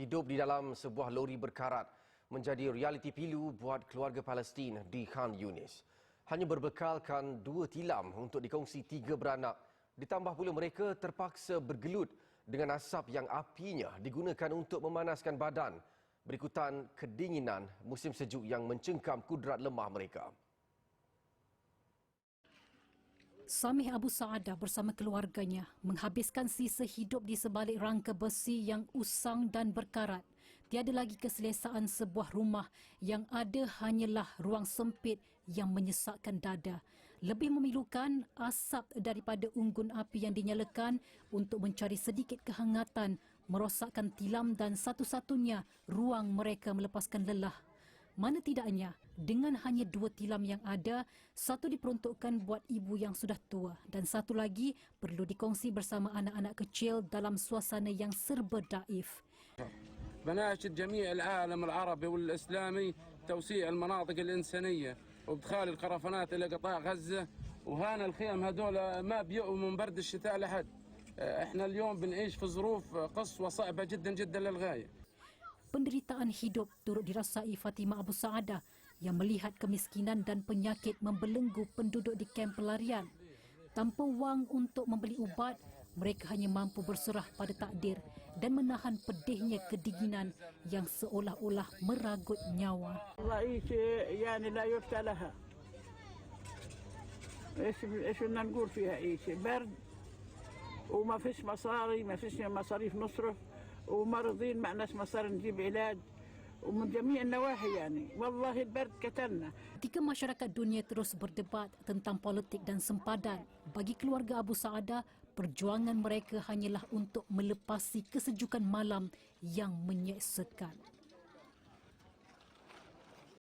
Hidup di dalam sebuah lori berkarat menjadi realiti pilu buat keluarga Palestin di Khan Yunis. Hanya berbekalkan 2 tilam untuk dikongsi 3 beranak. Ditambah pula mereka terpaksa bergelut dengan asap yang apinya digunakan untuk memanaskan badan. Berikutan kedinginan musim sejuk yang mencengkam kudrat lemah mereka. Samih Abu Saadah bersama keluarganya menghabiskan sisa hidup di sebalik rangka besi yang usang dan berkarat. Tiada lagi keselesaan sebuah rumah yang ada hanyalah ruang sempit yang menyesakkan dada. Lebih memilukan asap daripada unggun api yang dinyalakan untuk mencari sedikit kehangatan, merosakkan tilam dan satu-satunya ruang mereka melepaskan lelah. Mana tidaknya, dengan hanya 2 tilam yang ada, satu diperuntukkan buat ibu yang sudah tua dan satu lagi perlu dikongsi bersama anak-anak kecil dalam suasana yang serba daif. بناشد جميع العالم العربي والإسلامي توسيع المناطق الإنسانية وادخال القرفنات إلى قطاع غزة وهان الخيام هذول ما بيقوا من برد الشتاء لحد. احنا اليوم بنعيش في ظروف قصوى صعبة جدا جدا للغاية. Penderitaan hidup turut dirasai Fatimah Abu Saadah yang melihat kemiskinan dan penyakit membelenggu penduduk di kamp pelarian. Tanpa wang untuk membeli ubat, mereka hanya mampu berserah pada takdir dan menahan pedihnya kedinginan yang seolah-olah meragut nyawa. يعني لا يفتى لها. ايش بدنا نقول فيها عيشه برد وما فيش مصاري ما فيش مصاريف نصرف ومرضين مع ناس مصاري نجيب علاج ومن جميع النواحي يعني والله البرد قتلنا. Ketika masyarakat dunia terus berdebat tentang politik dan sempadan, bagi keluarga Abu Saadah, perjuangan mereka hanyalah untuk melepasi kesejukan malam yang menyeksakan.